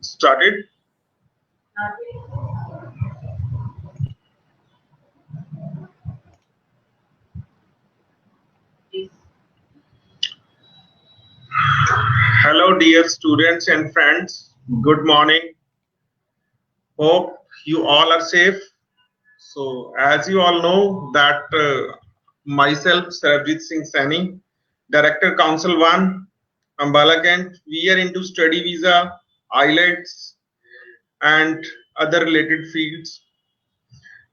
started. Hello dear students and friends, good morning. Hope you all are safe. So as you all know that myself Sarabjit Singh Saini, Director Council 1, Ambala Kent, we are into study visa, IELTS and other related fields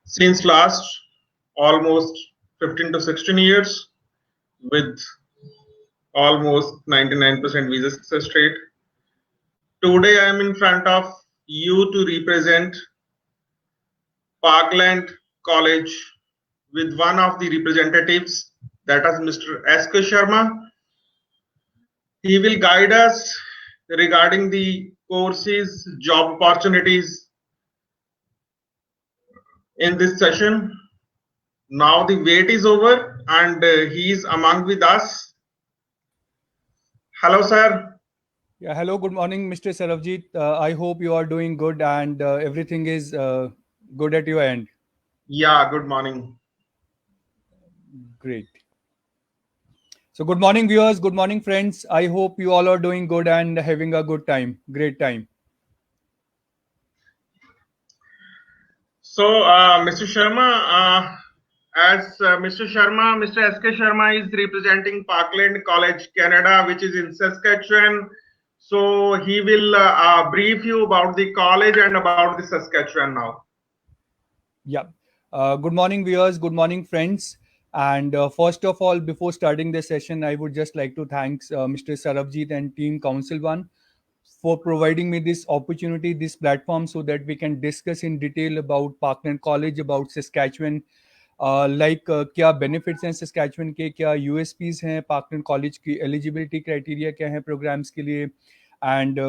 since last almost 15 to 16 years with almost 99% visa success rate. Today I am in front of you to represent Parkland College with one of the representatives, that is Mr. S.K. Sharma. He will guide us regarding the courses, job opportunities in this session. Now the wait is over and he is among with us. Hello, sir. Yeah, hello, good morning, Mr. Sarabjit. I hope you are doing good and everything is good at your end. Yeah, good morning. Great. So, good morning, viewers. Good morning, friends. I hope you all are doing good and having a good time. Great time. So, Mr. Sharma, Mr. S.K. Sharma is representing Parkland College, Canada, which is in Saskatchewan. So, he will brief you about the college and about the Saskatchewan now. Yeah. Good morning, viewers. Good morning, friends. And first of all, before starting the session, I would just like to thank Mr. Sarabjit and Team Council One for providing me this opportunity, this platform, so that we can discuss in detail about Parkland College, about Saskatchewan, क्या benefits हैं Saskatchewan के, क्या USPs हैं Parkland College की, eligibility criteria क्या है programmes के लिए, and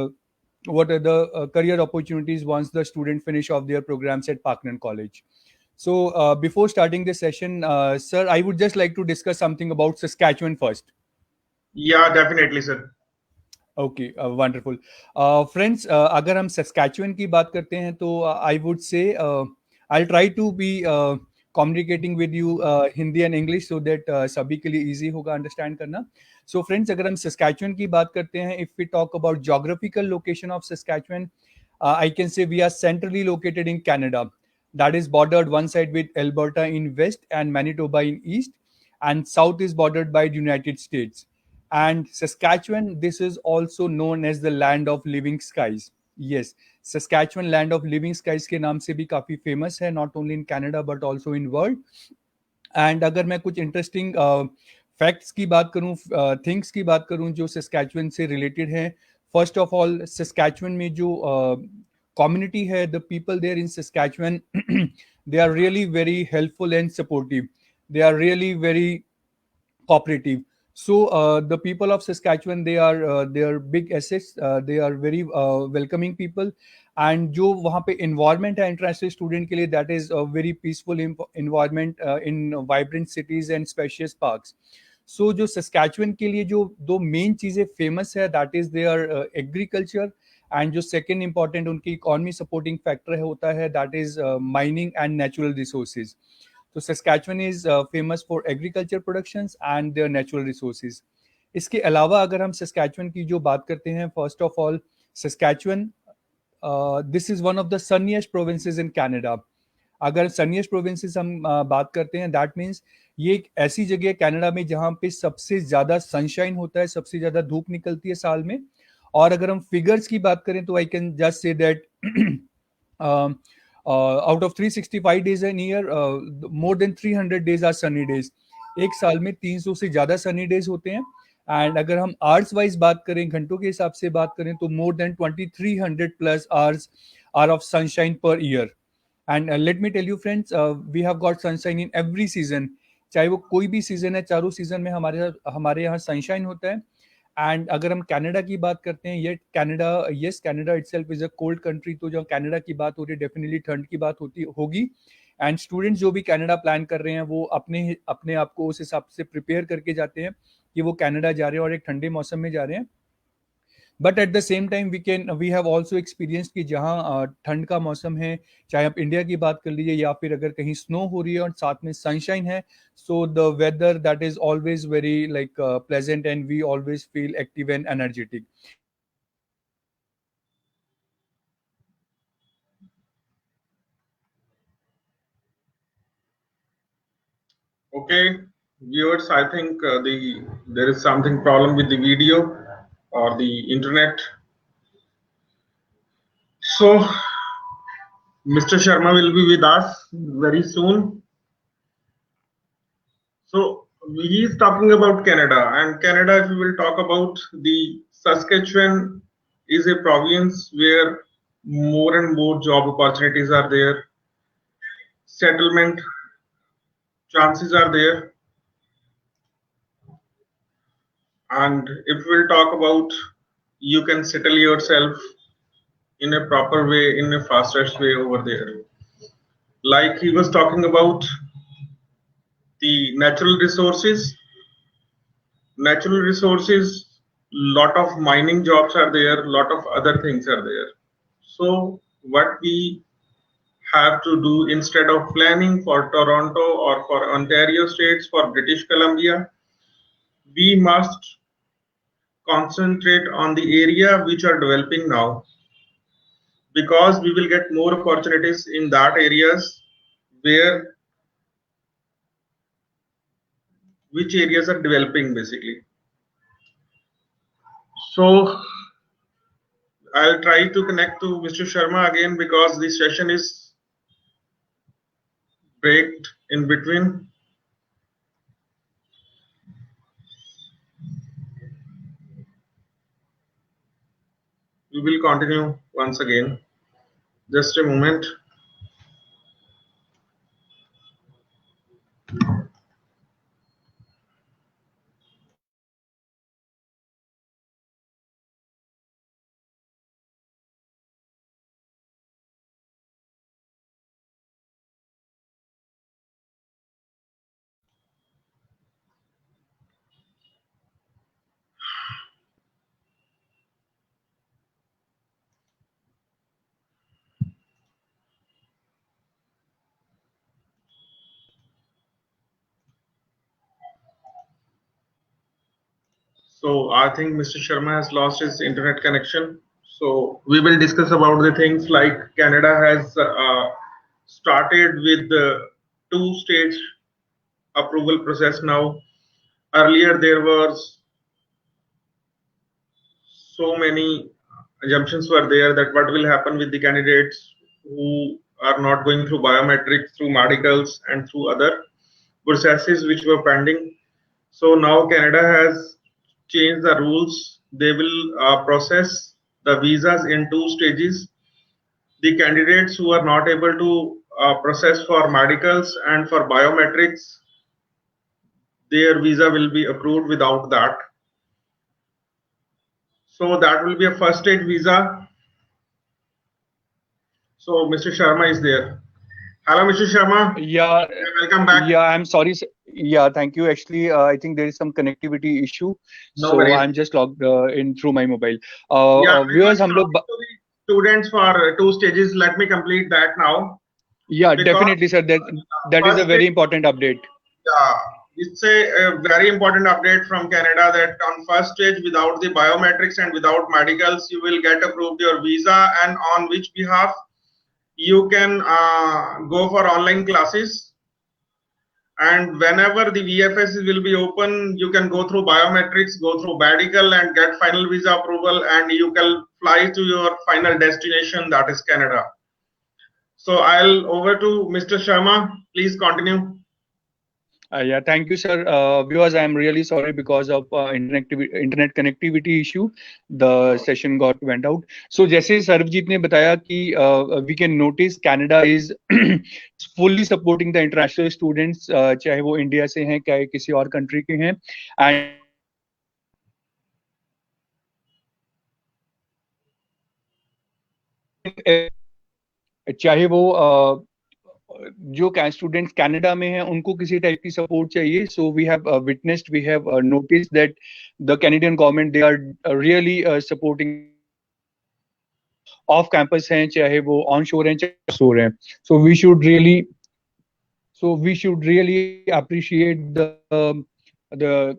what are the career opportunities once the student finish off their programs at Parkland College. So before starting this session, sir, I would just like to discuss something about Saskatchewan first. Yeah, definitely, sir. Okay wonderful friends, अगर हम Saskatchewan की बात करते हैं तो I would say I try to be communicating with you Hindi and English so that सभी के लिए इजी होगा अंडरस्टैंड करना. सो फ्रेंड्स, अगर हम सस्कैचुअन की बात करते हैं, if we talk about geographical location of Saskatchewan, I can say we are centrally located in Canada. That is bordered one side with Alberta in west and Manitoba in east, and south is bordered by the United States. And Saskatchewan, this is also known as the land of living skies. Yes, Saskatchewan land of living skies के नाम से भी काफी famous है, not only in Canada but also in world. And अगर मैं कुछ interesting facts की बात करूं, things की बात करूं जो Saskatchewan से related हैं, first of all, Saskatchewan में जो community है, the people there in Saskatchewan, they are really very helpful and supportive. They are really very cooperative. So the people of Saskatchewan, they are big assets. They are very welcoming people. And जो वहाँ पे environment है international student के लिए, that is a very peaceful environment in vibrant cities and spacious parks. So जो Saskatchewan के लिए जो दो main चीजें famous है, that is their agriculture, and जो second important उनकी economy supporting factor है होता है, that is mining and natural resources. So Saskatchewan is famous for agriculture productions and their natural resources. इसके अलावा अगर हम Saskatchewan की जो बात करते हैं, first of all, Saskatchewan, this is one of the sunniest provinces in Canada. अगर sunniest provinces हम बात करते हैं, that means ये एक ऐसी जगह है कनाडा में जहाँ पे सबसे ज़्यादा सनशाइन होता है, सबसे ज़्यादा धूप निकलती है साल में. और अगर हम फिगर्स की बात करें तो आई can just say that out of 365 days in a year, more than 300 days are sunny days. एक साल में 300 से ज़्यादा sunny days होते हैं. एंड अगर हम आवर्स वाइज बात करें, घंटों के हिसाब से बात करें, तो more than 2300 plus hours are of sunshine per year. And let me tell you friends, we have got sunshine in every season. चाहे वो कोई भी सीजन है, चारों सीजन में हमारे यहाँ सनशाइन होता है. एंड अगर हम कनाडा की बात करते हैं, ये Canada itself is a cold country, तो जो कनाडा की बात हो रही है, डेफिनेटली ठंड की बात होगी. एंड स्टूडेंट्स जो भी कनाडा प्लान कर रहे हैं, वो अपने आप को उस हिसाब से प्रिपेयर करके जाते हैं कि वो कनाडा जा रहे हैं और एक ठंडे मौसम में जा रहे हैं. But at the same time we have also experience कि जहाँ ठंड का मौसम है, चाहे आप इंडिया की बात कर लीजिए या फिर अगर कहीं स्नो हो रही है और साथ में सनशाइन है, so the weather that is always very like pleasant and we always feel active and energetic. Okay, viewers, I think there is something problem with the video or the internet. So Mr. Sharma will be with us very soon. So he is talking about Canada, and Canada, if we will talk about the Saskatchewan, is a province where more and more job opportunities are there, settlement chances are there, and if we'll talk about you can settle yourself in a proper way, in a fastest way over there. Like he was talking about the natural resources, lot of mining jobs are there, lot of other things are there. So what we have to do, instead of planning for Toronto or for Ontario states, for British Columbia, we must concentrate on the area which are developing now, because we will get more opportunities in that areas where which areas are developing basically. So I'll try to connect to Mr. Sharma again because this session is breaked in between. We will continue once again. Just a moment. So I think Mr. Sharma has lost his internet connection. So we will discuss about the things like Canada has started with the two-stage approval process now. Earlier there was so many assumptions were there that what will happen with the candidates who are not going through biometrics, through medicals, and through other processes which were pending. So now Canada has changed the rules. They will process the visas in two stages. The candidates who are not able to process for medicals and for biometrics, their visa will be approved without that. So that will be a first stage visa. So Mr. Sharma is there. Hello, Mr. Sharma. Yeah, Welcome back. yeah, I'm sorry. Yeah, thank you. Actually, I think there is some connectivity issue, No so worries. I'm just logged in through my mobile. Yeah, I Viewers, was हम लोग talking to the students for two stages. Let me complete that now. yeah, Because definitely, sir. That is first a stage, very important update. yeah, it's a very important update from Canada that on first stage, without the biometrics and without medicals, you will get approved your visa, and on which behalf you can go for online classes. And whenever the VFS will be open, you can go through biometrics, go through medical, and get final visa approval, and you can fly to your final destination, that is Canada. So I'll over to Mr. Sharma. Please continue. Yeah, thank you, sir. Viewers, I'm really sorry because of internet connectivity issue, the session got went out. So जैसे सर्वजीत ने बताया कि we can notice Canada is fully supporting the international students, चाहे वो India से हैं, चाहे किसी और कंट्री के हैं, and चाहे वो जो स्टूडेंट्स कनाडा में हैं उनको किसी टाइप की सपोर्ट चाहिए, so we have witnessed, we have notice that the Canadian government they are really supporting off campus हैं, चाहे वो ऑन शोर हैं चाहे शोर हैं. So we should really appreciate the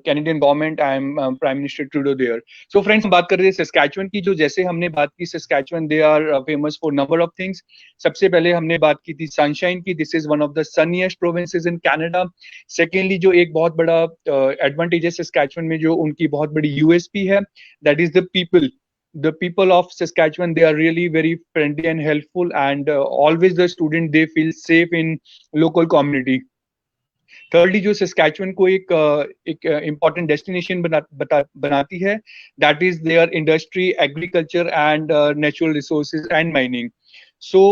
Canadian government and Prime Minister Trudeau there. So friends, हम बात कर रहे थे सस्कैचुअन की. जो जैसे हमने बात की Saskatchewan, they are famous for number of things. सबसे पहले हमने बात की थी सनशाइन की. This is one of the sunniest provinces in Canada. Secondly, जो एक बहुत बड़ा एडवांटेज है सस्कैचुअन में, जो उनकी बहुत बड़ी USP है, that is the people. The people of Saskatchewan, they are really very friendly and helpful, and always the student, they feel safe in local community. Thirdly, जो सस्कैचुअन को एक important destination बनाती है, that is their industry, agriculture and natural resources and mining. So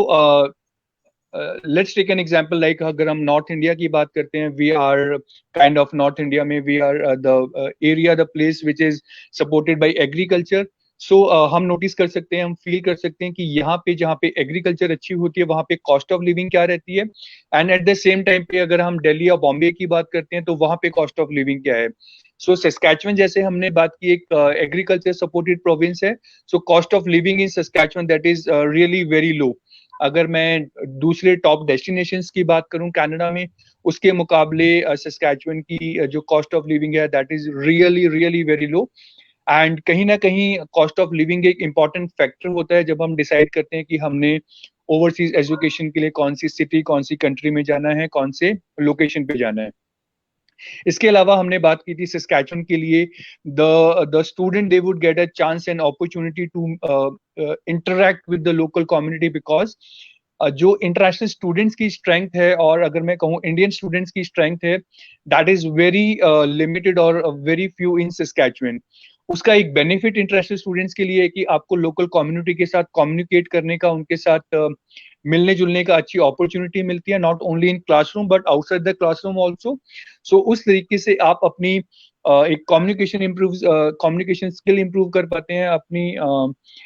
let's take an example, like अगर हम north India की बात करते हैं, we are kind of north India में we are the area, the place which is supported by agriculture. सो हम notice कर सकते हैं, हम फील कर सकते हैं कि यहाँ पे जहाँ पे एग्रीकल्चर अच्छी होती है वहाँ पे कॉस्ट ऑफ लिविंग क्या रहती है, and eight the same time पे अगर हम दिल्ली या बॉम्बे की बात करते हैं तो वहाँ पे कॉस्ट ऑफ लिविंग क्या है. सो सस्कैचुअन, जैसे हमने बात की, एक एग्रीकल्चर सपोर्टेड प्रोविंस है, so cost of living in Saskatchewan that is really very low. अगर मैं दूसरे टॉप डेस्टिनेशंस की बात करूं कनाडा में, उसके मुकाबले सस्कैचुअन की जो कॉस्ट ऑफ लिविंग है that is really really very low. And कहीं ना कहीं कॉस्ट ऑफ लिविंग एक इम्पॉर्टेंट फैक्टर होता है जब हम डिसाइड करते हैं कि हमने ओवरसीज एजुकेशन के लिए कौन सी सिटी, कौन सी कंट्री में जाना है, कौन से लोकेशन पे जाना है. इसके अलावा हमने बात की थी सस्कैचुअन के लिए, the student they would get a chance and opportunity to interact with the local community, because जो इंटरनेशनल स्टूडेंट्स की स्ट्रेंथ है, और अगर मैं कहूँ इंडियन स्टूडेंट्स की स्ट्रेंथ है, दैट इज वेरी लिमिटेड और वेरी फ्यू इन सस्कैचुअन. उसका एक बेनिफिट इंटरनेशनल स्टूडेंट्स के लिए है कि आपको लोकल कम्युनिटी के साथ कम्युनिकेट करने का, उनके साथ मिलने जुलने का अच्छी अपॉर्चुनिटी मिलती है, not only in classroom but outside the classroom also. So उस तरीके से आप अपनी एक कम्युनिकेशन स्किल इंप्रूव कर पाते हैं, अपनी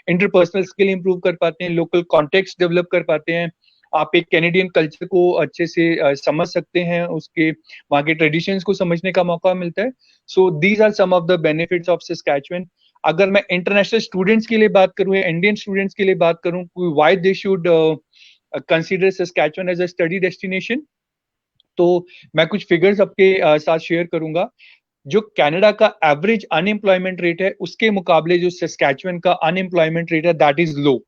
इंटरपर्सनल स्किल इंप्रूव कर पाते हैं, लोकल कॉन्टेक्स्ट डेवलप कर पाते हैं, आप एक कैनेडियन कल्चर को अच्छे से समझ सकते हैं, उसके वहाँ के ट्रेडिशंस को समझने का मौका मिलता है. So these are some of the benefits of Saskatchewan. अगर मैं इंटरनेशनल स्टूडेंट्स के लिए बात करूँ या इंडियन स्टूडेंट्स के लिए बात करूँ, why they should consider Saskatchewan as a study destination, तो मैं कुछ फिगर्स आपके साथ शेयर करूंगा. जो कनाडा का एवरेज अनएम्प्लॉयमेंट रेट है, उसके मुकाबले जो सस्कैचुअन का अनएम्प्लॉयमेंट रेट है दैट इज लो.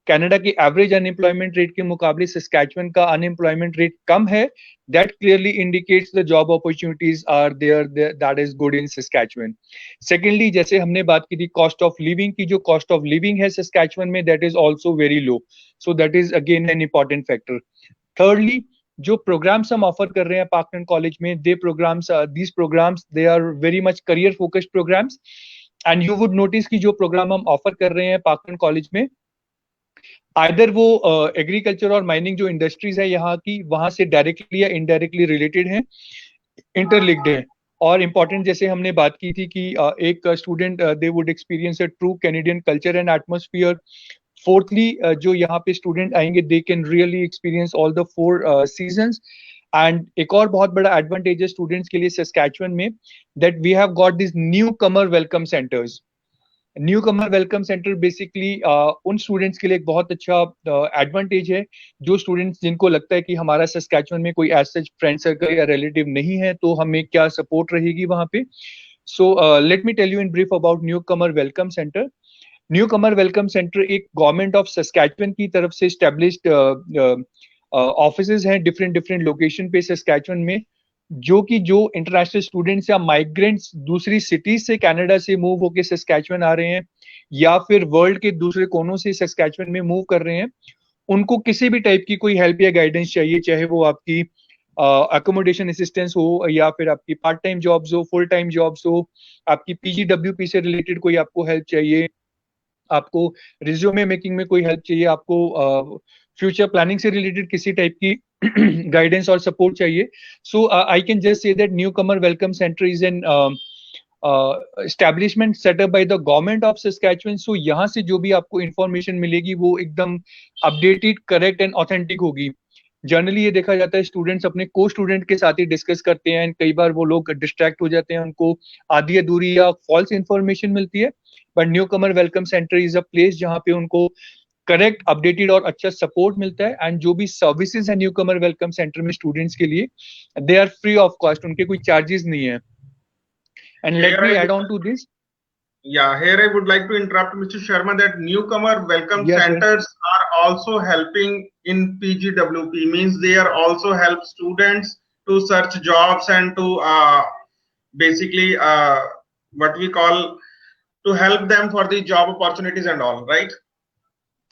कनाडा की एवरेज अनएम्प्लॉयमेंट रेट के मुकाबले सस्कैचुअन का अनएम्प्लॉयमेंट रेट कम है. That clearly indicates the job opportunities are there, that is good in Saskatchewan. Secondly, जैसे हमने बात की थी कॉस्ट ऑफ लिविंग की, जो कॉस्ट ऑफ लिविंग है सस्कैचुअन में that is also very low. So that is again an important factor. Thirdly, जो प्रोग्राम्स हम ऑफर कर रहे हैं पार्कलैंड कॉलेज में, these programs they are very much career focused programs, and you would notice कि जो programme हम offer कर रहे हैं पार्कलैंड कॉलेज में, आइदर वो एग्रीकल्चर और माइनिंग जो इंडस्ट्रीज है यहाँ की, वहां से डायरेक्टली या इनडायरेक्टली रिलेटेड है, इंटरलिंक्ड है. और इम्पोर्टेंट, जैसे हमने बात की थी कि एक student they would experience a true Canadian culture and atmosphere. Fourthly, जो यहाँ पे स्टूडेंट आएंगे they can really experience all the 4 seasons. And एक और बहुत बड़ा एडवांटेज है स्टूडेंट्स के लिए सस्कैचुअन में, that we have got this newcomer welcome centres. Newcomer welcome centre basically उन स्टूडेंट्स के लिए एक बहुत अच्छा एडवांटेज है, जो स्टूडेंट्स जिनको लगता है कि हमारा सस्कैचुअन में कोई ऐसा फ्रेंड सर्कल या रिलेटिव नहीं है, तो हमें क्या सपोर्ट रहेगी वहां पे. So let me tell you in brief about newcomer welcome centre. Newcomer welcome centre एक गवर्नमेंट ऑफ सस्कैचुअन की तरफ से स्टैब्लिश्ड ऑफिसेज हैं डिफरेंट डिफरेंट लोकेशन पे सस्कैचुअन में, जो इंटरनेशनल स्टूडेंट्स या माइग्रेंट्स दूसरी सिटीज से कनाडा से मूव होके सस्कैचुअन आ रहे हैं, या फिर वर्ल्ड के दूसरे कोनों से सस्कैचुअन में मूव कर रहे हैं, उनको किसी भी टाइप की कोई हेल्प या गाइडेंस चाहिए, चाहे वो आपकी अकोमोडेशन असिस्टेंस हो, या फिर आपकी पार्ट टाइम जॉब्स हो, फुल टाइम जॉब्स हो, आपकी PGWP से रिलेटेड कोई आपको हेल्प चाहिए, आपको रिज्यूमे मेकिंग में कोई हेल्प चाहिए, आपको फ्यूचर प्लानिंग से रिलेटेड किसी टाइप की गाइडेंस और सपोर्ट चाहिए. So I can just say that newcomer welcome centre is an establishment setup by the government of Saskatchewan. So यहाँ से जो भी आपको इंफॉर्मेशन मिलेगी वो एकदम अपडेटेड, करेक्ट एंड ऑथेंटिक होगी. जनरली ये देखा जाता है स्टूडेंट्स अपने को स्टूडेंट के साथ ही डिस्कस करते हैं, कई बार वो लोग डिस्ट्रैक्ट हो जाते हैं, उनको आधी अधूरी या फॉल्स इंफॉर्मेशन मिलती है। But new Qamar welcome centre is a place जहाँ पे उनको करेक्ट, अपडेटेड और अच्छा सपोर्ट मिलता है। एंड जो भी सर्विसेज है न्यू कमर वेलकम सेंटर में स्टूडेंट्स के लिए, they are free of cost, उनके कोई चार्जेस नहीं है। And let Here me I add would, on to this. yeah, here I would like to interrupt Mr. Sharma that newcomer welcome yes sir. centers are also helping in PGWP, means they are also help students to search jobs and to basically what we call to help them for the job opportunities and all, right?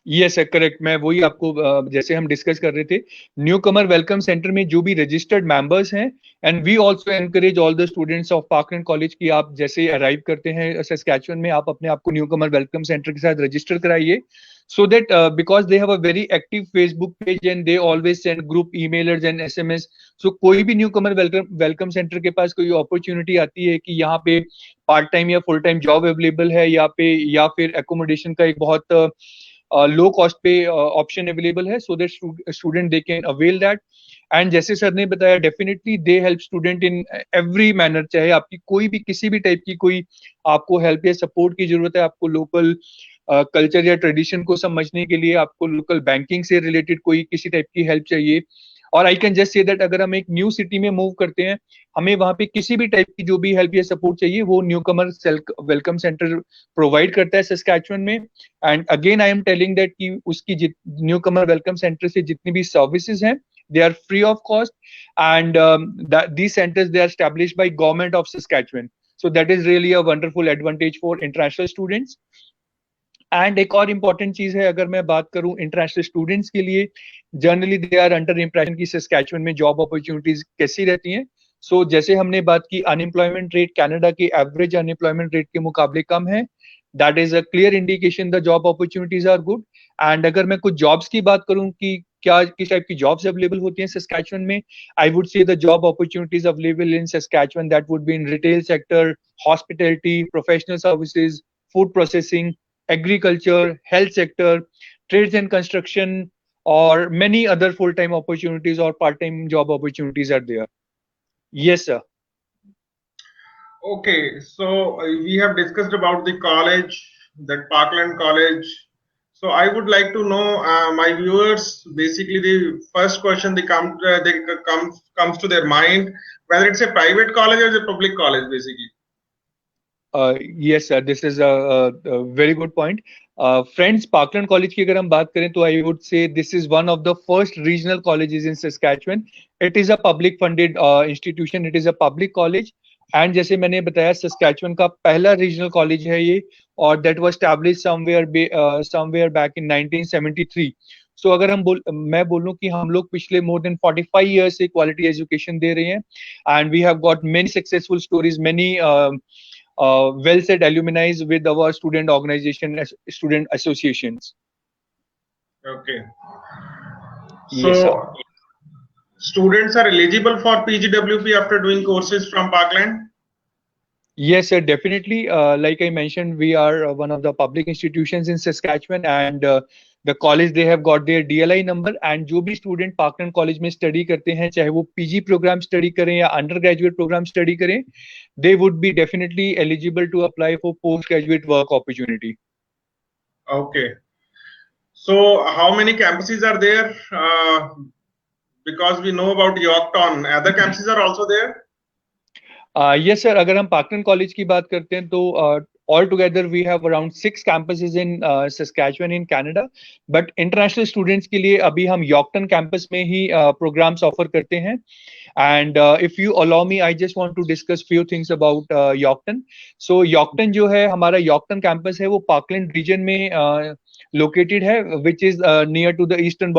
Yes sir, correct. मैं वही आपको जैसे हम discuss कर रहे थे, new कमर welcome centre में जो भी रजिस्टर्ड मेंबर्स हैं, and we also encourage all the students of Parkland College की आप जैसे अराइव करते हैं सस्कैचुअन में, आप अपने आप को न्यू कमर वेलकम सेंटर के साथ रजिस्टर कराइए, so that because they have a very active Facebook page and they always send group emailers and SMS. So कोई भी न्यू कमर वेलकम सेंटर के पास कोई अपॉर्चुनिटी आती है कि यहाँ पे पार्ट टाइम या फुल टाइम जॉब अवेलेबल है, या फिर एकोमोडेशन का एक बहुत लो कॉस्ट पे ऑप्शन अवेलेबल है, so that student they can avail that. And जैसे सर ने बताया, definitely they help student in every manner, चाहे आपकी कोई भी किसी भी टाइप की कोई आपको हेल्प या सपोर्ट की जरूरत है, आपको लोकल कल्चर या ट्रेडिशन को समझने के लिए, आपको लोकल बैंकिंग से रिलेटेड कोई किसी टाइप की हेल्प चाहिए, और आई कैन जस्ट से दैट अगर हम एक न्यू सिटी में मूव करते हैं, हमें वहां पे किसी भी टाइप की जो भी हेल्प या सपोर्ट चाहिए वो न्यू कमर वेलकम सेंटर प्रोवाइड करता है सस्कैचुअन में। And again I am telling that कि उसकी न्यू कमर वेलकम सेंटर से जितनी भी सर्विसेज हैं, they are free of cost, and these centers, they are established by government of Saskatchewan, so that is really a wonderful advantage for international students. And एक और important चीज है, अगर मैं बात करूं इंटरनेशनल स्टूडेंट्स के लिए, generally they are under impression की सस्कैचुअन में जॉब अपॉर्चुनिटीज कैसी रहती हैं। सो जैसे हमने बात की, अनएम्प्लॉयमेंट रेट कनाडा के एवरेज अनएम्प्लॉयमेंट रेट के मुकाबले कम है, that is a clear indication the job opportunities are good. And अगर मैं कुछ जॉब्स की बात करूं कि क्या किस टाइप की जॉब्स अवेलेबल होती हैं सस्कैचुअन में, आई वुड से the job opportunities available in Saskatchewan that would be in retail sector, hospitality, professional services, food processing, agriculture, health sector, trades and construction, or many other full-time opportunities or part-time job opportunities are there. Yes, sir. Okay, so we have discussed about the college, that Parkland College. So I would like to know, my viewers, basically the first question comes to their mind, whether it's a private college or a public college, basically. Yes, sir. This is a very good point. Friends, Parkland College की अगर हम बात करें तो I would say this is one of the first regional colleges in Saskatchewan. It is a public funded institution. It is a public college. And जैसे मैंने बताया, Saskatchewan का पहला रीजनल कॉलेज है ये, और that was established somewhere back in 1973. So अगर मैं बोलूं कि हम लोग पिछले मोर देन 45 ईयर्स से क्वालिटी एजुकेशन दे रहे हैं, and we have got many successful stories, many well said alumni with our student organization, student associations. Okay. Yes, sir. So students are eligible for PGWP after doing courses from Parkland? Yes, sir, definitely. Like I mentioned, we are one of the public institutions in Saskatchewan, and the college, they have got their DLI number, and जो भी student Parkland College में study करते हैं, चाहे वो PG program study करें या undergraduate program study करें, they would be definitely eligible to apply for postgraduate work opportunity. Okay. So how many campuses are there? Because we know about Yorkton, other campuses are also there? Yes, sir. अगर हम Parkland College की बात करते हैं तो all together we have around 6 campuses in Saskatchewan in Canada. But international students के लिए अभी हम Yorkton campus में ही programs offer करते हैं. And if you allow me, I just want to discuss few things about Yorkton. So Yorkton जो है, हमारा Yorkton campus है, वो Parkland region में located है, which is near to the eastern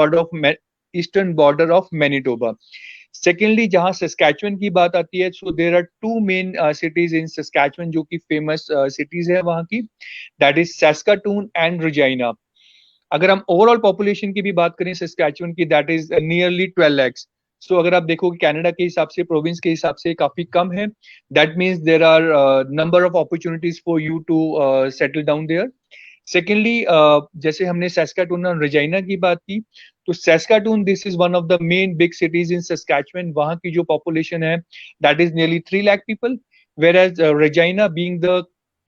border of Manitoba. Secondly, जहां Saskatchewan की बात आती है, so there are two main cities in Saskatchewan जो कि फेमस सिटीज है वहां की, that is Saskatoon and Regina. अगर हम ओवरऑल पॉपुलेशन की भी बात करें सस्कैचुअन की, दैट इज नियरली 12 lakhs. सो अगर आप देखो कि कनाडा के हिसाब से, प्रोविंस के हिसाब से काफी कम है, that means there are number of opportunities for you to settle down there. Secondly जैसे हमने सैस्काटून और रेजिना की बात की, तो Saskatoon this is one of the main big cities in Saskatchewan. वहाँ की जो पॉपुलेशन है that is nearly 3 lakh people, whereas Regina being the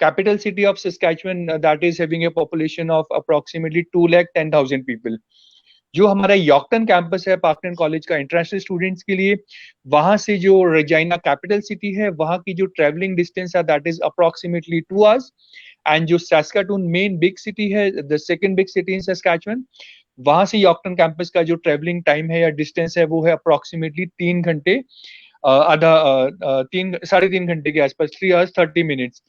capital city of Saskatchewan, that is having a population of approximately 2,10,000 people. जो हमारा यॉर्कटन campus है पार्कटन college का international students के लिए, वहां से जो रेजिना कैपिटल सिटी है वहां की जो ट्रेवलिंग डिस्टेंस है that is approximately 2 hours. And जो सैस्काटून मेन बिग सिटी है, the second big city in Saskatchewan, वहां से यॉर्कटन कैंपस का जो ट्रेवलिंग टाइम है या डिस्टेंस है वो है अप्रोक्सीमेटली 3 घंटे, आधा 3 साढ़े 3 घंटे के आसपास, 3 hours 30 minutes.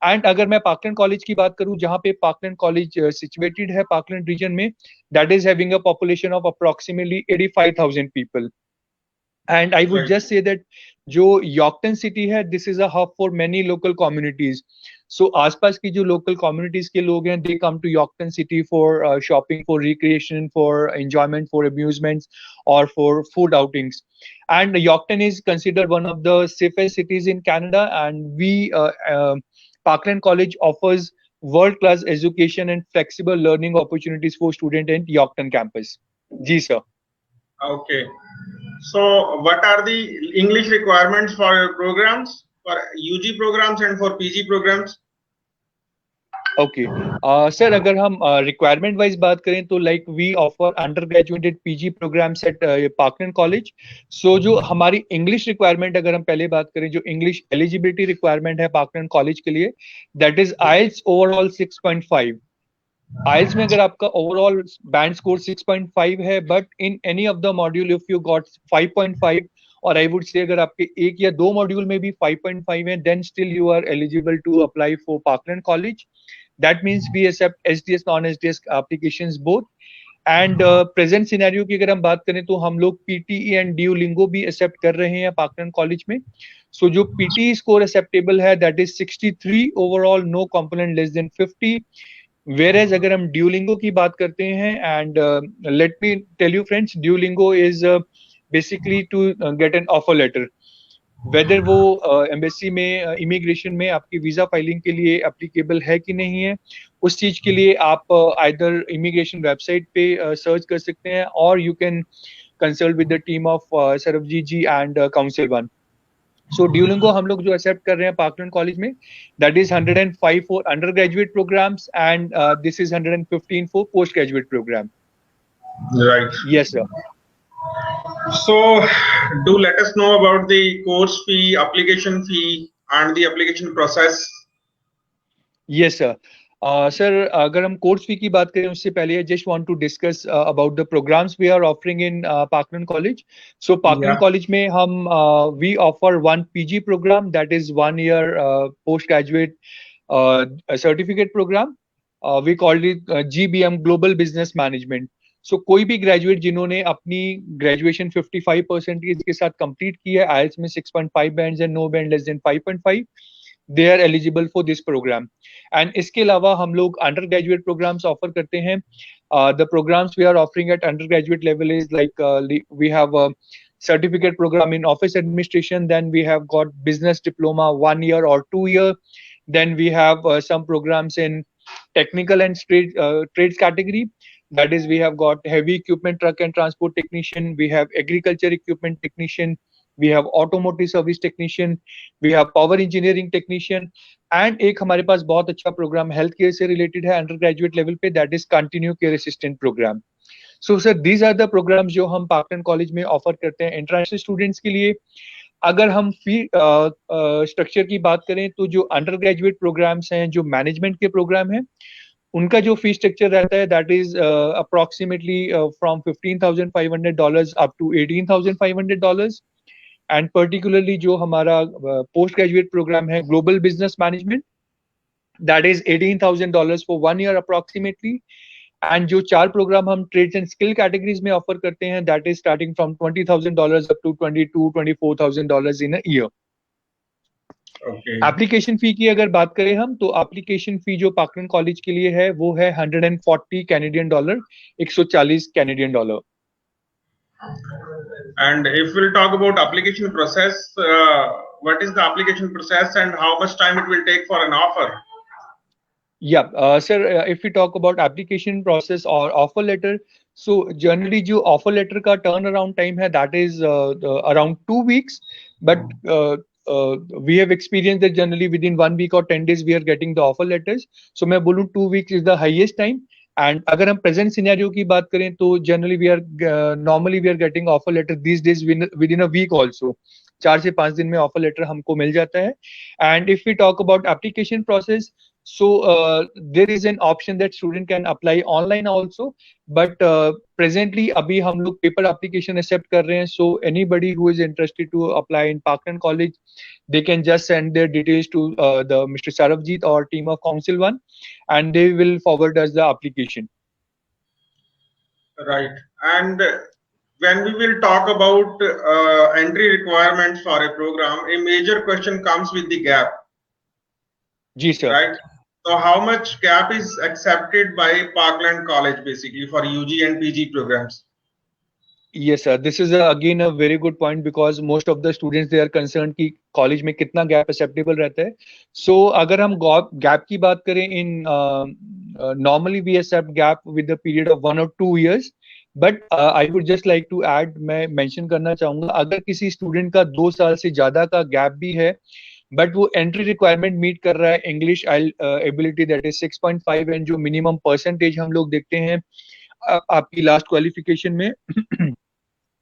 एंड अगर मैं पार्कलैंड कॉलेज की बात करूं, जहां पे पार्कलैंड कॉलेज सिचुएटेड है पार्कलैंड रीजन में, that is having a population of approximately 85,000 people. And I would just say that जो यॉर्कटन सिटी है this is a hub for many local communities. So आसपास की जो लोकल कम्युनिटीज के लोग हैं they come to Yorkton city for shopping, for recreation, for enjoyment, for amusements और for food outings. And Yorkton is considered one of the safest cities in Canada, and Parkland College offers world-class education and flexible learning opportunities for students in Yorkton campus. Ji sir. Okay. So, what are the English requirements for your programs, for UG programs and for PG programs? Okay sir, अगर हम requirement wise बात करें तो like we offer under graduated PG programs at Parkland college. So जो हमारी English requirement अगर हम पहले बात करें, जो इंग्लिश एलिजिबिलिटी रिक्वायरमेंट है पार्कलैंड कॉलेज के लिए, दैट इज आइल्स ओवरऑल 6.5. आइल्स में अगर आपका ओवरऑल बैंड स्कोर 6.5 है, but in any of the module if you got 5.5, और आई वुड से अगर आपके एक या दो मॉड्यूल में भी 5.5 है, then still you are eligible to apply for Parkland College. That means we accept SDS, non-SDS applications both. And present scenario की अगर हम बात करें तो हम लोग PTE and Duolingo भी accept कर रहे हैं पार्कलैंड कॉलेज में. So जो PTE score acceptable है that is 63 overall, no component less than 50. Whereas अगर हम Duolingo की बात करते हैं, and let me tell you friends, Duolingo is basically to get an offer letter. Whether वो एम्बेसी में, इमिग्रेशन में आपकी वीजा फाइलिंग के लिए एप्लीकेबल है कि नहीं है, उस चीज के लिए आप आइदर इमिग्रेशन वेबसाइट पे सर्च कर सकते हैं, और you can consult with the team of Sarabjit ji and council one. So Duolingo हम लोग जो एक्सेप्ट कर रहे हैं पार्कलैंड कॉलेज में, that is 105 for undergraduate programs, and this is 115 for postgraduate program. Right. Yes sir. So, do let us know about the course fee, application fee, and the application process. Yes, sir. Sir अगर हम course fee की बात करें उससे पहले I just want to discuss about the programs we are offering in Parkland college. So Parkland college में हम we offer one PG program that is 1 year post graduate certificate program. We called it GBM, global business management. So कोई भी graduate जिन्होंने अपनी graduation 55% के साथ complete की है, आईएलटीएस में 6.5 bands and no band less than 5.5, they are eligible for this program. And इसके अलावा हम लोग अंडर ग्रेजुएट प्रोग्राम्स ऑफर करते हैं. The programs we are offering at undergraduate level is like we have a certificate program in office administration, then we have got business diploma 1 year or 2 year, then we have some programs in technical and trades category, that is we have got heavy equipment truck and transport technician, we have agriculture equipment technician, we have automotive service technician, we have power engineering technician, and एक हमारे पास बहुत अच्छा program health care से related है undergraduate level पे, that is continue care assistant program. So sir these are the programs जो हम पार्कलैंड कॉलेज में ऑफर करते हैं इंटरनेशनल स्टूडेंट्स के लिए. अगर हम फी स्ट्रक्चर की बात करें तो जो अंडर ग्रेजुएट प्रोग्राम्स हैं, जो मैनेजमेंट के प्रोग्राम हैं, उनका जो फी स्ट्रक्चर रहता है that is approximately from $15,500 up to $18,500. And particularly जो हमारा पोस्ट ग्रेजुएट प्रोग्राम है global business management, that is $18,000 for 1 year approximately. And जो 4 प्रोग्राम हम ट्रेड्स एंड स्किल कैटेगरीज में ऑफर करते हैं, that is starting from $20,000 up to $22,000-24,000 in a year. Application fee की अगर बात करें हम, तो एप्लीकेशन फी जो पार्कलैंड कॉलेज के लिए है वो है $140, $140. And if we'll talk about application process, what is the application process and how much time it will take for an offer? Yeah, sir, if we talk about application process or offer letter, so generally जो offer letter का turnaround time है, that is around 2 weeks. But we have experienced that generally within 1 week or 10 days we are getting the offer letters. So मैं बोलूँ 2 weeks is the highest time. And अगर हम present scenario की बात करें तो generally we are normally we are getting offer letter these days within a week also. 4 से 5 दिन में offer letter हमको मिल जाता है. And if we talk about application process, so there is an option that student can apply online also, but presently abhi hum log paper application accept kar rahe hain. So anybody who is interested to apply in Parkland College, they can just send their details to the Mr. Saravjit or team of Council One, and they will forward us the application. Right. And when we will talk about entry requirements for a program, a major question comes with the gap. Ji sir. Right. So how much gap is accepted by Parkland College basically for UG and PG programs? Yes sir, this is again a very good point, because most of the students they are concerned कि college में कितना gap acceptable रहता है. So अगर हम gap की बात करें, in normally we accept gap with the period of 1 or 2 years. But I would just like to add, मैं mention करना चाहूँगा, अगर किसी student का 2 साल से ज़्यादा का gap भी है, बट वो एंट्री रिक्वायरमेंट मीट कर रहा है, English ability that is 6.5, and जो मिनिमम परसेंटेज हम लोग देखते हैं आपकी लास्ट क्वालिफिकेशन में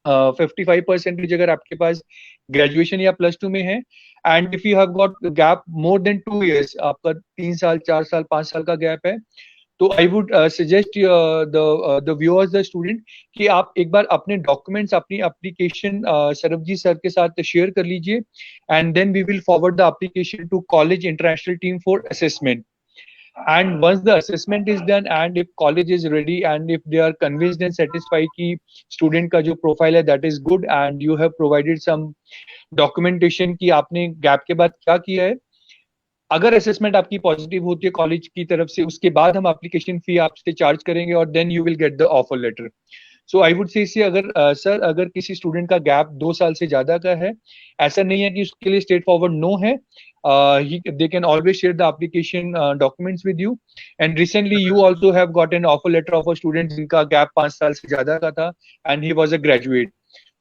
55% अगर आपके पास ग्रेजुएशन या +2 में है, and if you have got gap more than 2 years, आपका 3 साल 4 साल 5 साल का गैप है, तो I would suggest the viewers, the student, कि आप एक बार अपने डॉक्यूमेंट्स, अपनी एप्लीकेशन सरबजीत सर के साथ शेयर कर लीजिए, and then we will forward the application to college international team for assessment. And once the assessment is done, and if college is ready, and if they are convinced and satisfied कि student का जो profile है that is good, and you have provided some documentation कि आपने gap के बाद क्या किया है, अगर असेसमेंट आपकी पॉजिटिव होती है कॉलेज की तरफ से, उसके बाद हम एप्लीकेशन फी आपसे चार्ज करेंगे, और then you will get the offer letter. So I would say अगर सर अगर किसी स्टूडेंट का गैप 2 साल से ज्यादा का है, ऐसा नहीं है कि उसके लिए स्ट्रेट फॉरवर्ड नो है, they can always share the application documents with you. And recently you also have got an offer letter of a student जिनका गैप 5 साल से ज्यादा का था, and he was a graduate.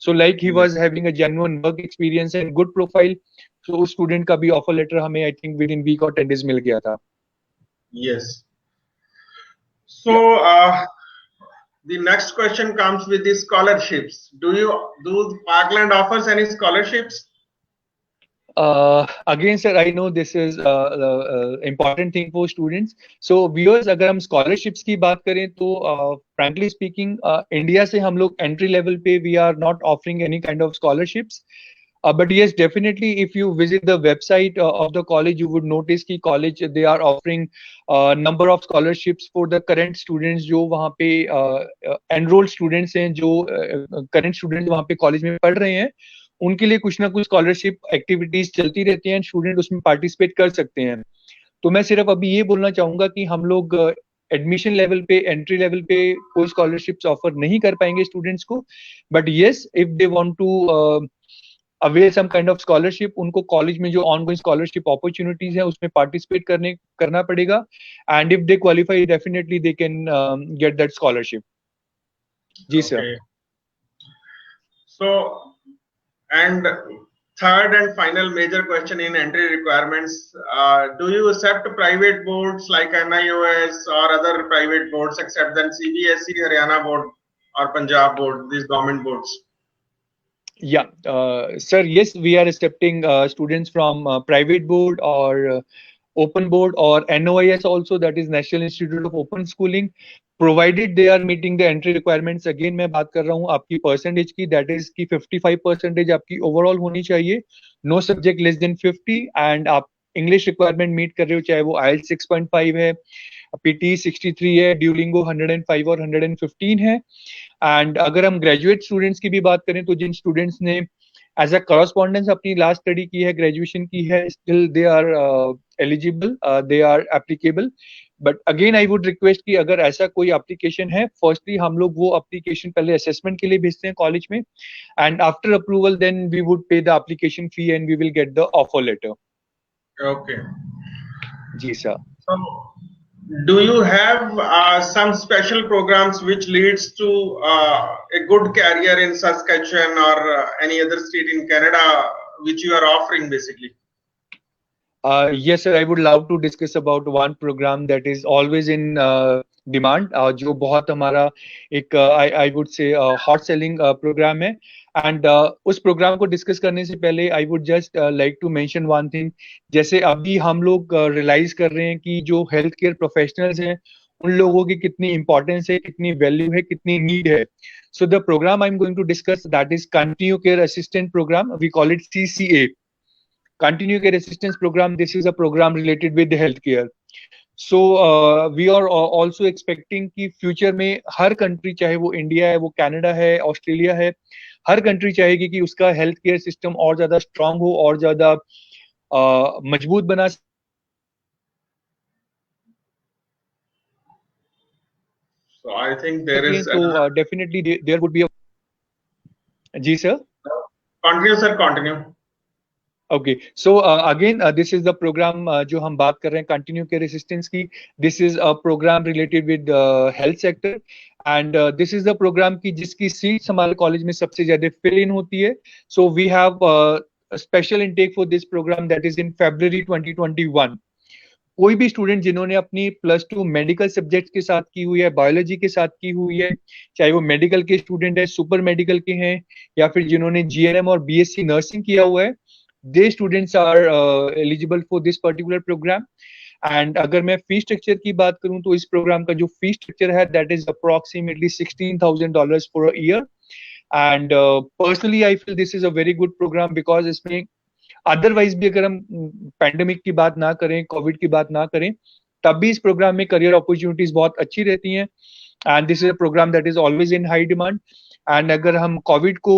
So like he was having a genuine work experience and good profile. So उस student का भी offer letter हमें I think within week or 10 days मिल गया था. Yes. So the next question comes with the scholarships. Do Parkland offers any scholarships? Again sir, I know this is important thing for students. So viewers, अगर हम scholarships की बात करें तो frankly speaking India से हम लोग entry level पे we are not offering any kind of scholarships. But yes, definitely if you visit the website of the college, you would notice कि college they are offering number of scholarships for the current students जो वहाँ पे enrolled students हैं, जो current students वहाँ पे college में पढ़ रहे हैं, उनके लिए कुछ ना कुछ स्कॉलरशिप एक्टिविटीज चलती रहती हैं, स्टूडेंट उसमें पार्टिसिपेट कर सकते हैं. तो मैं सिर्फ अभी ये बोलना चाहूंगा कि हम लोग एडमिशन लेवल पे, एंट्री लेवल पे कोई स्कॉलरशिप्स ऑफर नहीं कर पाएंगे स्टूडेंट्स को. But yes, if they want to avail some kind of scholarship, उनको कॉलेज में जो ऑनगोइंग स्कॉलरशिप अपॉर्चुनिटीज है उसमें पार्टिसिपेट करना पड़ेगा, and if they qualify definitely they can get that scholarship. जी sir. So and third and final major question in entry requirements, do you accept private boards like NIOS or other private boards except than CBSE, Haryana board or Punjab board, these government boards? Yeah, sir, yes, we are accepting students from private board or open board or NOIS also, that is National Institute of Open Schooling, provided they are meeting the entry requirements. Again मैं बात कर रहा हूँ आपकी percentage की, that is कि 55% आपकी overall होनी चाहिए, no subject less than 50, and आप इंग्लिश रिक्वायरमेंट मीट कर रहे हो, चाहे वो IELTS 6.5 है, PT 63 है, ड्यूलिंगो 105 और 115 है. एंड अगर हम ग्रेजुएट स्टूडेंट्स की भी बात करें तो जिन स्टूडेंट्स ने एज अ करस्पॉन्डेंस अपनी लास्ट स्टडी की है, ग्रेजुएशन की है, still they are eligible, they are applicable. But again I would request कि अगर ऐसा कोई एप्लीकेशन है, फर्स्टली हम लोग वो एप्लीकेशन पहले असेसमेंट के लिए भेजते हैं कॉलेज में, and after approval then we would pay the application fee and we will get the offer letter. Okay. जी sir. So do you have some special programs which leads to a good career in Saskatchewan or any other state in Canada which you are offering basically? Yes, sir. I would love to discuss about one program that is always in demand, जो बहुत हमारा एक I would say hot selling program है. And उस program को discuss करने से पहले I would just like to mention one thing. जैसे अभी हम लोग रियलाइज कर रहे हैं कि जो हेल्थ केयर प्रोफेशनल्स हैं उन लोगों की कितनी इंपॉर्टेंस है, कितनी वैल्यू है, कितनी नीड है. So the program I am going to discuss that is continue care assistant program. We call it CCA, Continue Care Assistance Program. This is a program related with healthcare. So we are also expecting कि future में हर country, चाहे वो India है, वो Canada है, Australia है, हर country चाहेगी कि उसका हेल्थ केयर सिस्टम और ज्यादा स्ट्रांग हो और ज्यादा मजबूत बना. So I think there is तो डेफिनेटली देयर वुड बी. जी sir. continue sir, continue. Okay, so again this is the program जो हम बात कर रहे हैं कंटिन्यू केयर असिस्टेंस की. This is a program related with health sector and this is the program की जिसकी सीट्स हमारे कॉलेज में सबसे ज्यादा फिल इन होती है. So we have special intake for this program that is in February 2021. कोई भी स्टूडेंट जिन्होंने अपनी +2 मेडिकल सब्जेक्ट के साथ की हुई है, बायोलॉजी के साथ की हुई है, चाहे वो मेडिकल के स्टूडेंट है, सुपर मेडिकल के हैं, या फिर जिन्होंने GNM और BSc नर्सिंग किया हुआ है, they students are eligible for this particular program. And अगर मैं फी स्ट्रक्चर की बात करूं तो इस प्रोग्राम का जो फी स्ट्रक्चर है that is approximately $16,000 for a year. And personally I feel this is a very good program because इसमें अदरवाइज भी अगर हम पैंडेमिक की बात ना करें, कोविड की बात ना करें, तब भी इस प्रोग्राम में करियर अपॉर्चुनिटीज बहुत अच्छी रहती हैं. And this is a program that is always in high demand. And अगर हम कोविड को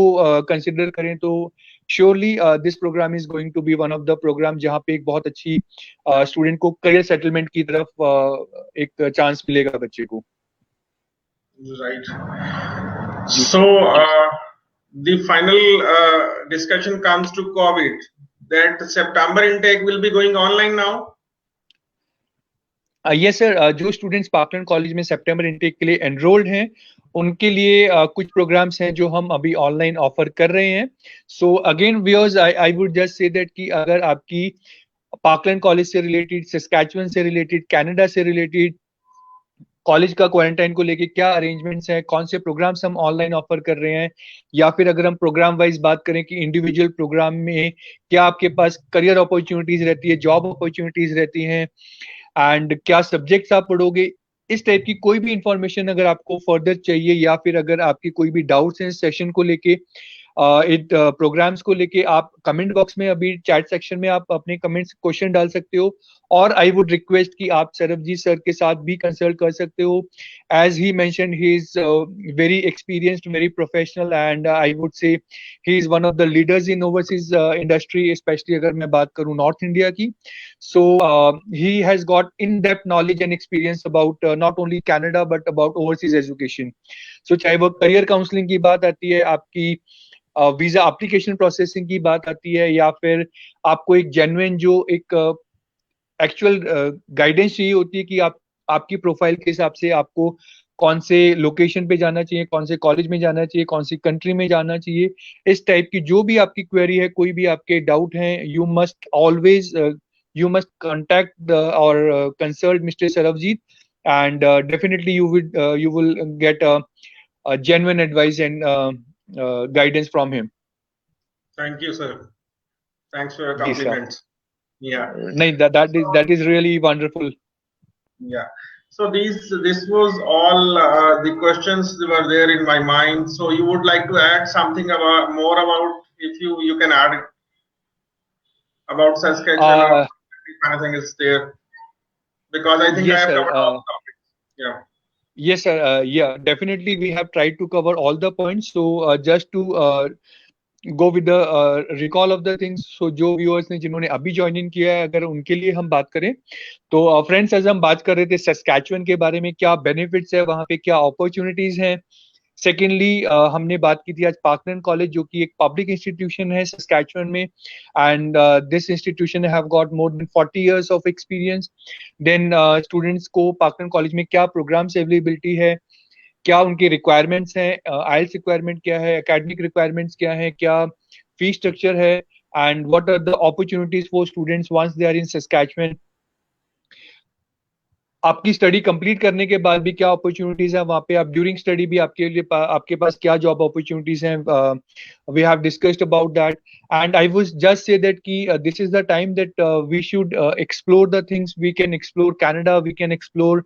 कंसिडर करें तो surely this program is going to be one of the program जहाँ पे एक बहुत अच्छी स्टूडेंट को करियर सेटलमेंट की तरफ एक चांस मिलेगा बच्चे को. Right. So the final discussion comes to COVID. That September intake will be going online now. Yes sir. जो स्टूडेंट्स पार्कलैंड कॉलेज में सितंबर इनटेक के लिए एनरोल्ड हैं उनके लिए कुछ प्रोग्राम्स हैं जो हम अभी ऑनलाइन ऑफर कर रहे हैं. So again viewers, I would just say that कि अगर आपकी पार्कलैंड कॉलेज से रिलेटेड, सस्कैचुअन से रिलेटेड, कनाडा से रिलेटेड, कॉलेज का क्वारंटाइन को लेके क्या अरेंजमेंट्स हैं, कौन से प्रोग्राम्स हम ऑनलाइन ऑफर कर रहे हैं, या फिर अगर हम प्रोग्राम वाइज बात करें कि इंडिविजुअल प्रोग्राम में क्या आपके पास करियर अपॉर्चुनिटीज रहती है, जॉब अपॉर्चुनिटीज रहती हैं, एंड क्या सब्जेक्ट्स आप पढ़ोगे, इस टाइप की कोई भी इंफॉर्मेशन अगर आपको फर्दर चाहिए या फिर अगर आपकी कोई भी डाउट्स हैं सेशन को लेके, इन प्रोग्राम्स को लेके, आप कमेंट बॉक्स में अभी चैट सेक्शन में आप अपने कमेंट्स क्वेश्चन डाल सकते हो. और आई वुड रिक्वेस्ट कि आप सरबजीत सर के साथ भी कंसल्ट कर सकते हो. As he mention, he is very experienced, very professional, and I would say he is one of the leaders in overseas industry, especially अगर मैं बात करूं नॉर्थ इंडिया की. So he has got in-depth knowledge and experience about not only Canada but about overseas education. So चाहे वो career counselling की बात आती है, आपकी वीजा एप्लीकेशन प्रोसेसिंग की बात आती है, या फिर आपको एक जेन्युइन जो एक एक्चुअल गाइडेंस चाहिए होती है कि आप आपकी प्रोफाइल के हिसाब से आपको कौन से लोकेशन पे जाना चाहिए, कौन से कॉलेज में जाना चाहिए, कौन सी कंट्री में जाना चाहिए, इस टाइप की जो भी आपकी क्वेरी है, कोई भी आपके डाउट हैं, you must always you must contact or consult Mr. Saravjit, and definitely you will get a genuine advice and guidance from him. Thank you, sir. Thanks for your compliments. Yeah. No, that is really wonderful. Yeah. So this was all the questions that were there in my mind. So you would like to add something more about, if you can add about Saskatchewan? Anything is there, because I think yes, I have sir, covered all the topics. Yeah. Yes, sir. Yeah, definitely we have tried to cover all the points. So just to go with the recall of the things. So जो viewers ने जिन्होंने अभी join in किया है, अगर उनके लिए हम बात करें तो फ्रेंड्स, आज हम बात कर रहे थे सस्कैचुअन के बारे में, क्या बेनिफिट्स है वहाँ पे, क्या अपॉर्चुनिटीज हैं. सेकेंडली हमने बात की थी आज पार्कलैंड कॉलेज, जो कि एक पब्लिक इंस्टीट्यूशन है सस्कैचुअन में, and this institution have got more than 40 years of experience. Then students को पार्कलैंड कॉलेज में क्या प्रोग्राम्स अवेलेबिलिटी है, क्या उनकी रिक्वायरमेंट्स हैं, आइल्स रिक्वायरमेंट क्या है, एकेडमिक रिक्वायरमेंट्स क्या है, क्या फी स्ट्रक्चर है, and what are the opportunities for students once they are in Saskatchewan. आपकी स्टडी कंप्लीट करने के बाद भी क्या अपॉर्चुनिटीज है वहाँ पे, आप ड्यूरिंग स्टडी भी आपके लिए आपके पास क्या जॉब अपॉर्चुनिटीज हैं. We have discussed about that, and I was just say that कि this is the time that we should explore the things. We can explore Canada, we can explore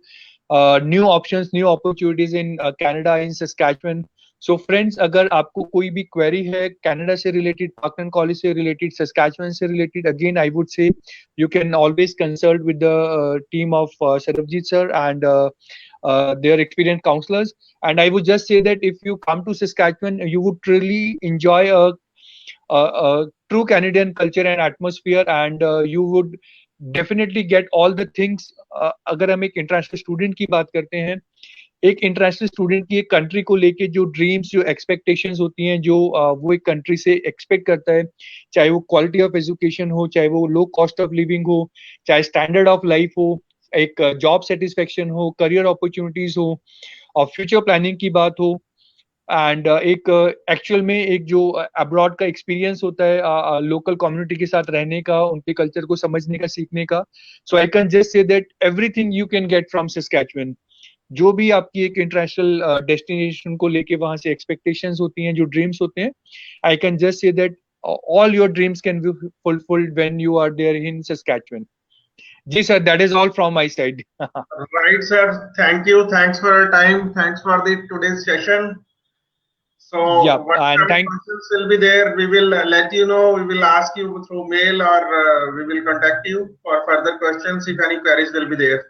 new options, new opportunities in Canada, in Saskatchewan. So friends, अगर आपको कोई भी query है Canada से related, Parkland college से related, Saskatchewan से related, again I would say you can always consult with the team of Sarabjit sir and their experienced counselors. And I would just say that if you come to Saskatchewan, you would really enjoy a true Canadian culture and atmosphere, and you would definitely get all the things. अगर हम एक international student की बात करते हैं, एक international student की एक कंट्री को लेके जो ड्रीम्स, जो एक्सपेक्टेशंस होती हैं, जो वो एक कंट्री से एक्सपेक्ट करता है, चाहे वो क्वालिटी ऑफ एजुकेशन हो, चाहे वो लो कॉस्ट ऑफ लिविंग हो, चाहे स्टैंडर्ड ऑफ लाइफ हो, एक जॉब सेटिस्फेक्शन हो, करियर अपॉर्चुनिटीज हो, और फ्यूचर प्लानिंग की बात हो, एंड एक एक्चुअल में एक जो अब्रॉड का एक्सपीरियंस होता है लोकल कम्युनिटी के साथ रहने का, उनके कल्चर को समझने का, सीखने का. So I can just say that everything you can get from Saskatchewan. जो भी आपकी एक इंटरनेशनल डेस्टिनेशन को लेके वहां से एक्सपेक्टेशंस होती हैं, जो ड्रीम्स होते हैं, I can just say that all your dreams can be fulfilled when you are there in Saskatchewan. जी sir, that is all from my side. Right, sir. Thank you. Thanks for your time. Thanks for the today's session. So, Yeah, and whatever thank questions will be there, we will let you know. We will ask you through mail, or we will contact you for further questions if any queries will be there.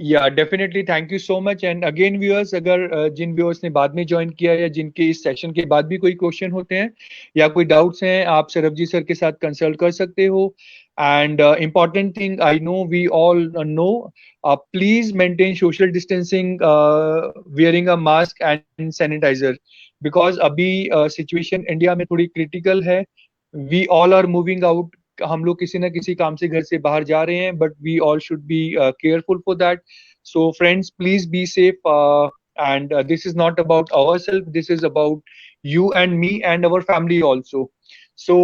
या definitely, thank you so much. And again viewers, अगर जिन viewers ने बाद में join किया या जिनके इस session के बाद भी कोई क्वेश्चन होते हैं या कोई डाउट्स हैं, आप सरबजीत सर के साथ कंसल्ट कर सकते हो. And important thing, I know we all know, please maintain social distancing, wearing a mask and sanitizer, because अभी सिचुएशन इंडिया में थोड़ी क्रिटिकल है. We all are moving out, हम लोग किसी ना किसी काम से घर से बाहर जा रहे हैं, but we all should be careful for that. So friends, please be safe, and this is not about ourselves, this is about you and me and our family also. So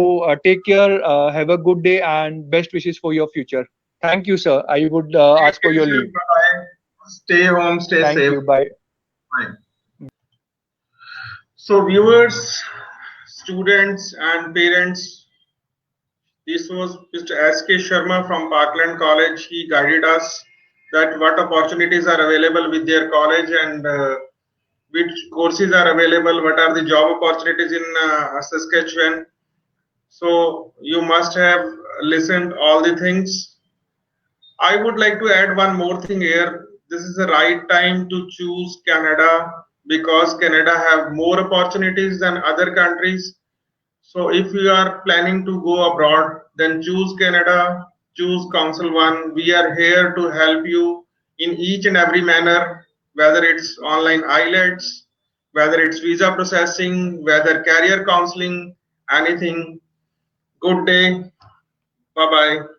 take care, have a good day, and best wishes for your future. Thank you sir, I would ask for your leave. Bye. Stay home, stay Thank safe. you, bye. Bye. So, viewers, students, and parents, this was Mr. S.K. Sharma from Parkland College. He guided us that what opportunities are available with their college, and which courses are available, what are the job opportunities in Saskatchewan. So you must have listened all the things. I would like to add one more thing here. This is the right time to choose Canada, because Canada have more opportunities than other countries. So if you are planning to go abroad, then choose Canada, choose Council One. We are here to help you in each and every manner, whether it's online IELTS, whether it's visa processing, whether career counseling, anything. Good day. Bye-bye.